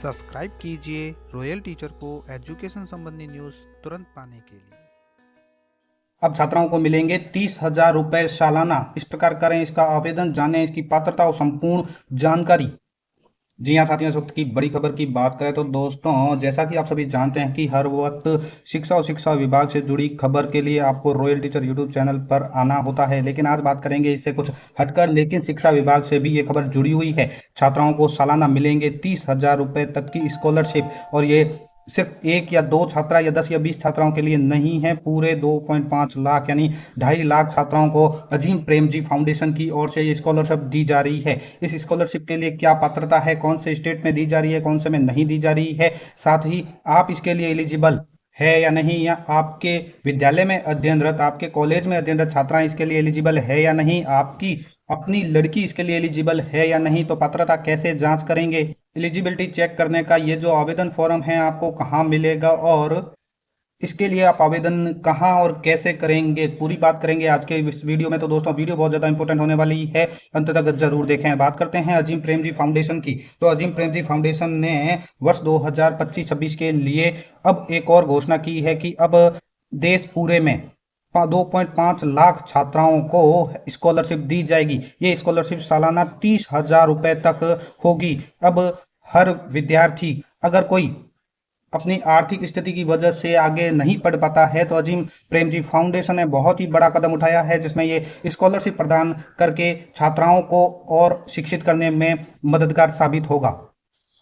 Subscribe कीजिए royal teacher को education संबंधी न्यूज़ तुरंत पाने के लिए। अब छात्राओं को मिलेंगे 30,000 रुपए सालाना। इस प्रकार करें इसका आवेदन, जानें इसकी पात्रता और संपूर्ण जानकारी। जी हाँ साथियों, इस वक्त की बड़ी खबर की बात करें तो दोस्तों, जैसा कि आप सभी जानते हैं कि हर वक्त शिक्षा और शिक्षा विभाग से जुड़ी खबर के लिए आपको रॉयल टीचर यूट्यूब चैनल पर आना होता है। लेकिन आज बात करेंगे इससे कुछ हटकर, लेकिन शिक्षा विभाग से भी ये खबर जुड़ी हुई है। छात्राओं को सालाना मिलेंगे 30,000 रुपए तक की स्कॉलरशिप, और ये सिर्फ एक या दो छात्रा या 10 या 20 छात्राओं के लिए नहीं है, पूरे 2.5 लाख यानी 2.5 लाख छात्राओं को अजीम प्रेमजी फाउंडेशन की ओर से ये स्कॉलरशिप दी जा रही है। इस स्कॉलरशिप के लिए क्या पात्रता है, कौन से स्टेट में दी जा रही है, कौन से में नहीं दी जा रही है, साथ ही आप इसके लिए एलिजिबल है या नहीं, या आपके विद्यालय में अध्ययनरत, आपके कॉलेज में अध्ययनरत छात्राएं इसके लिए एलिजिबल है या नहीं, आपकी अपनी लड़की इसके लिए एलिजिबल है या नहीं, तो पात्रता कैसे जांच करेंगे, एलिजिबिलिटी चेक करने का ये जो आवेदन फॉर्म है आपको कहाँ मिलेगा, और इसके लिए आप आवेदन कहाँ और कैसे करेंगे, पूरी बात करेंगे आज के इस वीडियो में। तो दोस्तों, वीडियो बहुत ज़्यादा इंपॉर्टेंट होने वाली है, अंत तक जरूर देखें। बात करते हैं अजीम प्रेमजी फाउंडेशन की। तो अजीम प्रेमजी फाउंडेशन ने वर्ष 2025-26 के लिए अब एक और घोषणा की है कि अब देश पूरे में 2.5 लाख छात्राओं को स्कॉलरशिप दी जाएगी। ये स्कॉलरशिप सालाना 30,000 रुपए तक होगी। अब हर विद्यार्थी, अगर कोई अपनी आर्थिक स्थिति की वजह से आगे नहीं पढ़ पाता है, तो अजीम प्रेमजी फाउंडेशन ने बहुत ही बड़ा कदम उठाया है, जिसमें ये स्कॉलरशिप प्रदान करके छात्राओं को और शिक्षित करने में मददगार साबित होगा।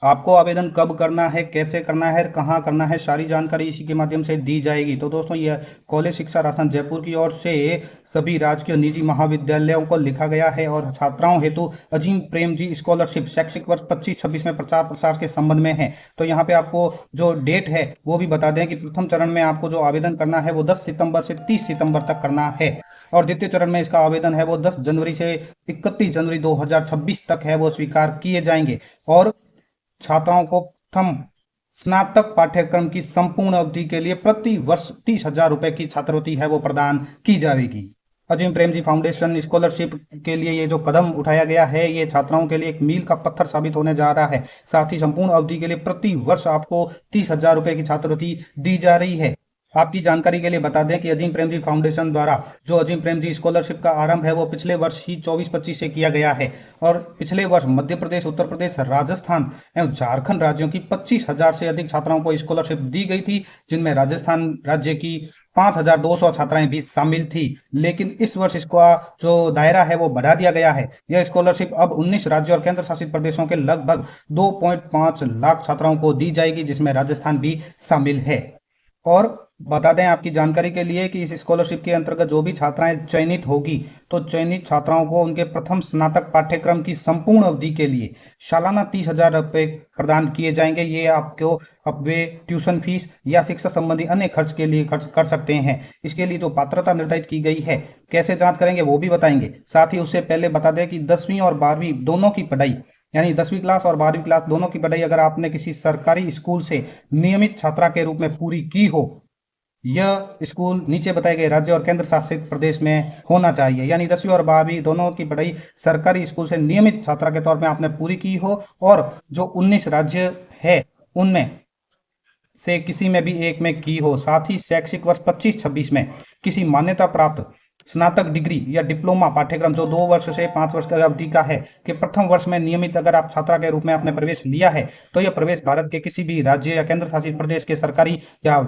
आपको आवेदन कब करना है, कैसे करना है, कहाँ करना है, सारी जानकारी इसी के माध्यम से दी जाएगी। तो दोस्तों, यह कॉलेज शिक्षा राजस्थान जयपुर की ओर से सभी राजकीय निजी महाविद्यालयों को लिखा गया है, और छात्राओं हेतु अजीम प्रेमजी स्कॉलरशिप शैक्षिक वर्ष 25-26 में प्रचार प्रसार के संबंध में है। तो यहाँ पे आपको जो डेट है वो भी बता दें कि प्रथम चरण में आपको जो आवेदन करना है वो 10 सितंबर से 30 सितंबर तक करना है, और द्वितीय चरण में इसका आवेदन है वो 10 जनवरी से 31 जनवरी 2026 तक है, वो स्वीकार किए जाएंगे। और छात्राओं को प्रथम स्नातक पाठ्यक्रम की संपूर्ण अवधि के लिए प्रति वर्ष 30,000 रुपए की छात्रवृत्ति है वो प्रदान की जाएगी। अजीम प्रेमजी फाउंडेशन स्कॉलरशिप के लिए ये जो कदम उठाया गया है, ये छात्राओं के लिए एक मील का पत्थर साबित होने जा रहा है। साथ ही संपूर्ण अवधि के लिए प्रति वर्ष आपको 30,000 रुपए की छात्रवृत्ति दी जा रही है। आपकी जानकारी के लिए बता दें कि अजीम प्रेमजी फाउंडेशन द्वारा जो अजीम प्रेमजी स्कॉलरशिप का आरंभ है वो पिछले वर्ष ही 24-25 से किया गया है, और पिछले वर्ष मध्य प्रदेश, उत्तर प्रदेश, राजस्थान एवं झारखंड राज्यों की 25,000 से अधिक छात्राओं को स्कॉलरशिप दी गई थी, जिनमें राजस्थान राज्य की 5,200 छात्राएं भी शामिल थी। लेकिन इस वर्ष इसका जो दायरा है वो बढ़ा दिया गया है। यह स्कॉलरशिप अब 19 राज्यों और केंद्र शासित प्रदेशों के लगभग 2.5 लाख छात्राओं को दी जाएगी, जिसमें राजस्थान भी शामिल है। और बता दें आपकी जानकारी के लिए कि इस स्कॉलरशिप के अंतर्गत जो भी छात्राएं चयनित होगी, तो चयनित छात्राओं को उनके प्रथम स्नातक पाठ्यक्रम की संपूर्ण अवधि के लिए सालाना 30,000 रुपए प्रदान किए जाएंगे। ये आपको अब वे ट्यूशन फीस या शिक्षा संबंधी अन्य खर्च के लिए खर्च कर सकते हैं। इसके लिए जो पात्रता निर्धारित की गई है, कैसे जांच करेंगे वो भी बताएंगे। साथ ही उससे पहले बता दें कि 10वीं और 12वीं दोनों की पढ़ाई, यानी 10वीं क्लास और 12वीं क्लास दोनों की पढ़ाई अगर आपने किसी सरकारी स्कूल से नियमित छात्रा के रूप में पूरी की हो, यह स्कूल नीचे बताए गए राज्य और केंद्र शासित प्रदेश में होना चाहिए। यानी 10वीं और 12वीं दोनों की पढ़ाई सरकारी स्कूल से नियमित छात्रा के तौर में आपने पूरी की हो, और जो 19 राज्य है उनमें से किसी में भी एक में की हो। साथ ही शैक्षिक वर्ष 25-26 में किसी मान्यता प्राप्त स्नातक डिग्री या डिप्लोमा पाठ्यक्रम जो 2 वर्ष से 5 वर्ष की अवधि का है कि प्रथम वर्ष में नियमित अगर आप छात्रा के रूप में आपने प्रवेश लिया है, तो यह प्रवेश भारत के किसी भी राज्य या केंद्र शासित प्रदेश के सरकारी या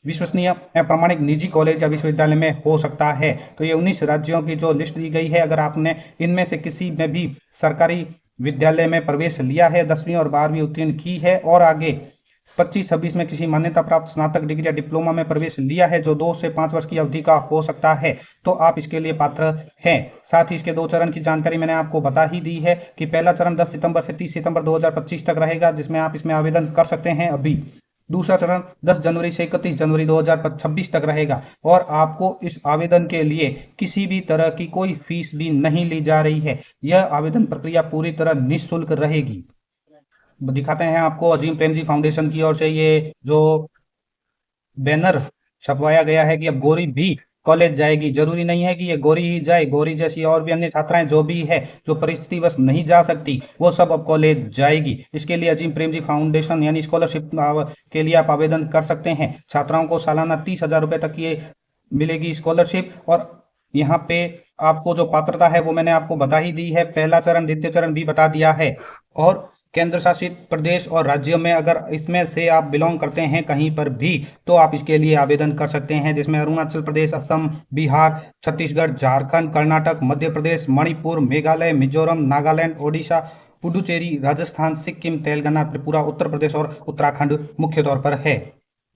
विश्वसनीय या प्रमाणिक निजी कॉलेज या विश्वविद्यालय में हो सकता है। तो ये 19 राज्यों की जो लिस्ट दी गई है, अगर आपने इनमें से किसी में भी सरकारी विद्यालय में प्रवेश लिया है, 10वीं और 12वीं उत्तीर्ण की है, और आगे 25-26 में किसी मान्यता प्राप्त स्नातक डिग्री या डिप्लोमा में प्रवेश लिया है जो 2 से 5 वर्ष की अवधि का हो सकता है, तो आप इसके लिए पात्र हैं। साथ ही इसके 2 चरण की जानकारी मैंने आपको बता ही दी है कि पहला चरण 10 सितंबर से 30 सितंबर 2025 तक रहेगा, जिसमें आप इसमें आवेदन कर सकते हैं अभी। दूसरा चरण 10 जनवरी से 31 जनवरी 2026 तक रहेगा, और आपको इस आवेदन के लिए किसी भी तरह की कोई फीस भी नहीं ली जा रही है। यह आवेदन प्रक्रिया पूरी तरह निःशुल्क रहेगी। दिखाते हैं आपको अजीम प्रेमजी फाउंडेशन की ओर से ये जो बैनर छपवाया गया है कि अब गोरी भी कॉलेज जाएगी। जरूरी नहीं है कि ये गौरी ही जाए, गौरी जैसी और भी अन्य छात्राएं जो भी है, जो परिस्थितिवश नहीं जा सकती, वो सब अब कॉलेज जाएगी। इसके लिए अजीम प्रेमजी फाउंडेशन यानी स्कॉलरशिप के लिए आप आवेदन कर सकते हैं। छात्राओं को सालाना 30,000 रुपए तक ये मिलेगी स्कॉलरशिप। और यहाँ पे आपको जो पात्रता है वो मैंने आपको बता ही दी है, पहला चरण द्वितीय चरण भी बता दिया है। और केंद्र शासित प्रदेश और राज्यों में अगर इसमें से आप बिलोंग करते हैं कहीं पर भी, तो आप इसके लिए आवेदन कर सकते हैं, जिसमें अरुणाचल प्रदेश, असम, बिहार, छत्तीसगढ़, झारखंड, कर्नाटक, मध्य प्रदेश, मणिपुर, मेघालय, मिजोरम, नागालैंड, ओडिशा, पुडुचेरी, राजस्थान, सिक्किम, तेलंगाना, त्रिपुरा, उत्तर प्रदेश और उत्तराखंड मुख्य तौर पर है।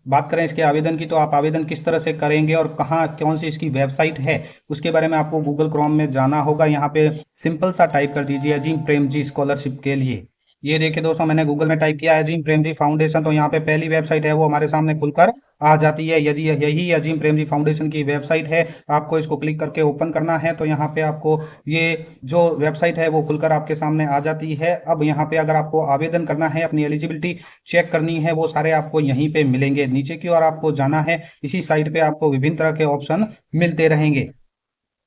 बात करें इसके आवेदन की, तो आप आवेदन किस तरह से करेंगे और कहाँ कौन सी इसकी वेबसाइट है, उसके बारे में आपको गूगल क्रोम में जाना होगा। यहाँ पे सिंपल सा टाइप कर दीजिए अजीम प्रेमजी स्कॉलरशिप के लिए। ये देखिए दोस्तों, मैंने गूगल में टाइप किया है अजीम प्रेमजी फाउंडेशन, तो यहाँ पे पहली वेबसाइट है वो हमारे सामने खुलकर आ जाती है। यदि यही अजीम प्रेमजी फाउंडेशन की वेबसाइट है, आपको इसको क्लिक करके ओपन करना है, तो यहाँ पे आपको ये जो वेबसाइट है वो खुलकर आपके सामने आ जाती है। अब यहाँ पे अगर आपको आवेदन करना है, अपनी एलिजिबिलिटी चेक करनी है, वो सारे आपको यहीं पे मिलेंगे। नीचे की ओर आपको जाना है, इसी साइट पे आपको विभिन्न तरह के ऑप्शन मिलते रहेंगे।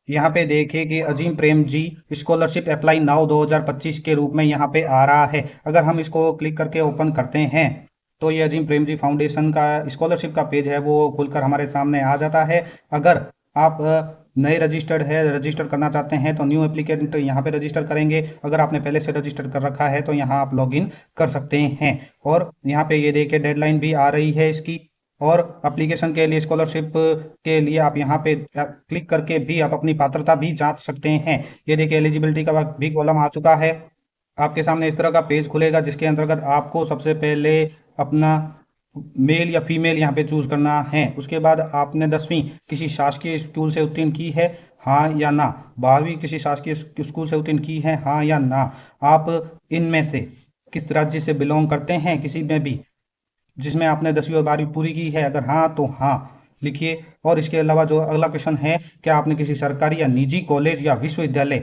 यहाँ पे देखिए कि अजीम Prem ji scholarship apply now 2025 के रूप में यहाँ पे आ रहा है। अगर हम इसको क्लिक करके ओपन करते हैं, तो ये अजीम प्रेम जी फाउंडेशन का स्कॉलरशिप का पेज है वो खुलकर हमारे सामने आ जाता है। अगर आप नए रजिस्टर करना चाहते हैं, तो न्यू एप्लीकेंट यहाँ पे रजिस्टर करेंगे। अगर आपने पहले से रजिस्टर कर रखा है, तो यहाँ आप लॉगिन कर सकते हैं। और यहाँ पे ये देखिए डेडलाइन भी आ रही है इसकी। और एप्लीकेशन के लिए, स्कॉलरशिप के लिए आप यहाँ पे क्लिक करके भी आप अपनी पात्रता भी जांच सकते हैं। ये देखिए एलिजिबिलिटी का भी कॉलम आ चुका है। आपके सामने इस तरह का पेज खुलेगा, जिसके अंतर्गत आपको सबसे पहले अपना मेल या फीमेल यहाँ पे चूज करना है। उसके बाद आपने 10वीं किसी शासकीय स्कूल से उत्तीर्ण की है, हाँ या ना। 12वीं किसी शासकीय स्कूल से उत्तीर्ण की है, हाँ या ना। आप इनमें से किस राज्य से बिलोंग करते हैं, किसी में भी जिसमें आपने 10वीं और 12वीं पूरी की है, अगर हाँ तो हाँ लिखिए। और इसके अलावा जो अगला क्वेश्चन है, क्या आपने किसी सरकारी या निजी कॉलेज या विश्वविद्यालय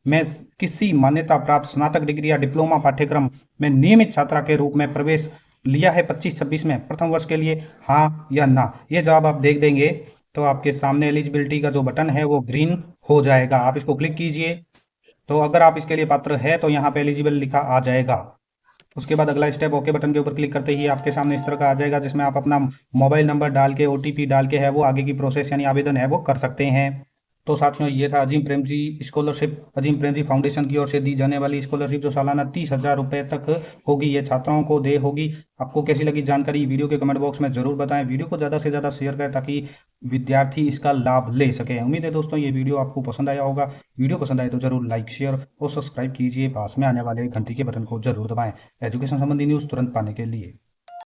में किसी मान्यता प्राप्त स्नातक डिग्री या डिप्लोमा पाठ्यक्रम में नियमित छात्रा के रूप में प्रवेश लिया है 25-26 में प्रथम वर्ष के लिए, हाँ या ना। ये जवाब आप देख देंगे तो आपके सामने एलिजिबिलिटी का जो बटन है वो ग्रीन हो जाएगा। आप इसको क्लिक कीजिए, तो अगर आप इसके लिए पात्र है तो यहाँ पे एलिजिबल लिखा आ जाएगा। उसके बाद अगला स्टेप ओके बटन के ऊपर क्लिक करते ही आपके सामने इस तरह का आ जाएगा, जिसमें आप अपना मोबाइल नंबर डाल के ओटीपी डाल के है वो आगे की प्रोसेस यानी आवेदन है वो कर सकते हैं। तो साथियों, ये था अजीम प्रेमजी स्कॉलरशिप, अजीम प्रेमजी फाउंडेशन की ओर से दी जाने वाली स्कॉलरशिप, जो सालाना 30,000 रुपये तक होगी, ये छात्राओं को दे होगी। आपको कैसी लगी जानकारी, वीडियो के कमेंट बॉक्स में जरूर बताएं। वीडियो को ज़्यादा से ज़्यादा शेयर करें ताकि विद्यार्थी इसका लाभ ले सके। उम्मीद है दोस्तों ये वीडियो आपको पसंद आया होगा। वीडियो पसंद आए तो जरूर लाइक, शेयर और सब्सक्राइब कीजिए। पास में आने वाले घंटी के बटन को जरूर दबाएं एजुकेशन संबंधी न्यूज़ तुरंत पाने के लिए।